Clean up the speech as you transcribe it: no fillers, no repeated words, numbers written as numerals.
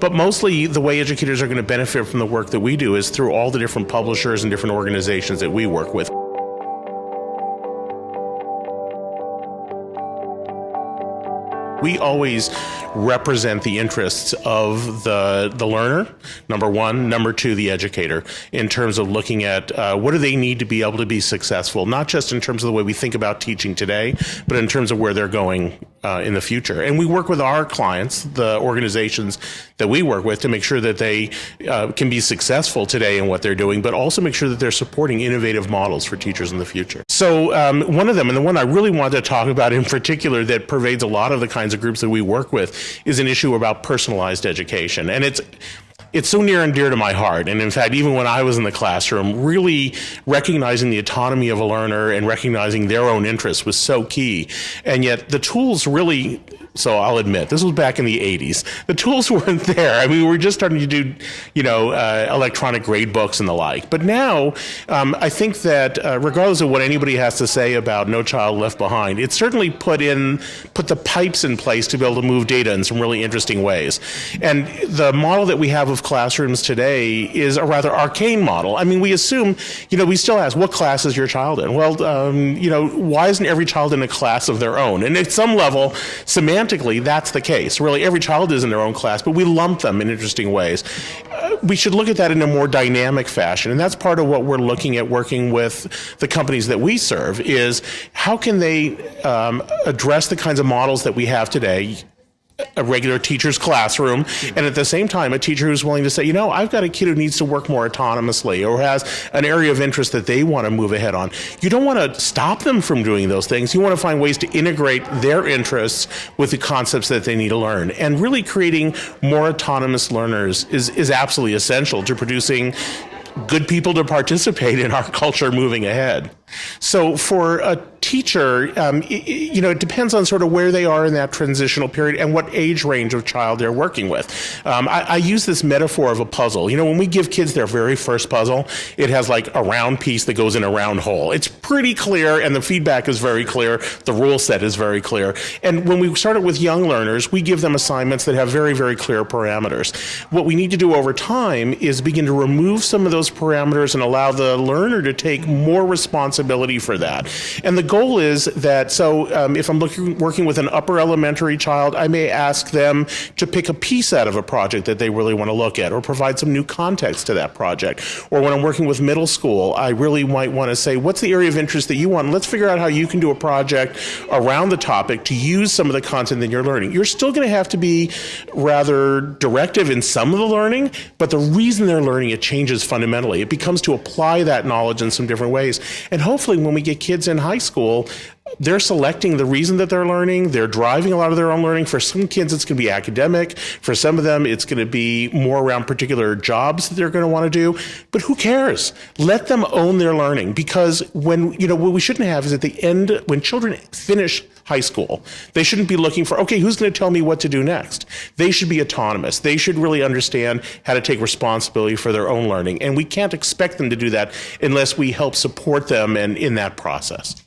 But mostly the way educators are going to benefit from the work that we do is through all the different publishers and different organizations that we work with. We always represent the interests of the learner, number one. Number two, the educator, in terms of looking at what do they need to be able to be successful, not just in terms of the way we think about teaching today, but in terms of where they're going in the future. And we work with our clients, the organizations that we work with, to make sure that they can be successful today in what they're doing, but also make sure that they're supporting innovative models for teachers in the future. So one of them, and the one I really wanted to talk about in particular that pervades a lot of the kinds of groups that we work with, is an issue about personalized education. And it's so near and dear to my heart. And in fact, even when I was in the classroom, really recognizing the autonomy of a learner and recognizing their own interests was so key. And yet the tools really, so I'll admit, this was back in the 80s. The tools weren't there. I mean, we were just starting to do, electronic grade books and the like. But now, I think that regardless of what anybody has to say about No Child Left Behind, it certainly put the pipes in place to be able to move data in some really interesting ways. And the model that we have of classrooms today is a rather arcane model. I mean, we assume, we still ask, what class is your child in? Well, why isn't every child in a class of their own? And at some level, semantically, that's the case. Really, every child is in their own class, but we lump them in interesting ways. We should look at that in a more dynamic fashion, and that's part of what we're looking at working with the companies that we serve, is how can they address the kinds of models that we have today, a regular teacher's classroom, and at the same time, a teacher who's willing to say, I've got a kid who needs to work more autonomously or has an area of interest that they want to move ahead on. You don't want to stop them from doing those things. You want to find ways to integrate their interests with the concepts that they need to learn. And really creating more autonomous learners is absolutely essential to producing good people to participate in our culture moving ahead. So for a teacher, it depends on sort of where they are in that transitional period and what age range of child they're working with. I use this metaphor of a puzzle. When we give kids their very first puzzle, it has like a round piece that goes in a round hole. It's pretty clear, and the feedback is very clear. The rule set is very clear. And when we start it with young learners, we give them assignments that have very, very clear parameters. What we need to do over time is begin to remove some of those parameters and allow the learner to take more responsibility for that. And the goal is that, if I'm working with an upper elementary child, I may ask them to pick a piece out of a project that they really want to look at, or provide some new context to that project. Or when I'm working with middle school, I really might want to say, what's the area of interest that you want? And let's figure out how you can do a project around the topic to use some of the content that you're learning. You're still going to have to be rather directive in some of the learning, but the reason they're learning it changes fundamentally. It becomes to apply that knowledge in some different ways. And hopefully when we get kids in high school, they're selecting the reason that they're learning. They're driving a lot of their own learning. For some kids, it's going to be academic. For some of them, it's going to be more around particular jobs that they're going to want to do. But who cares? Let them own their learning, because what we shouldn't have is at the end, when children finish high school, they shouldn't be looking for, okay, who's going to tell me what to do next? They should be autonomous. They should really understand how to take responsibility for their own learning. And we can't expect them to do that unless we help support them in that process.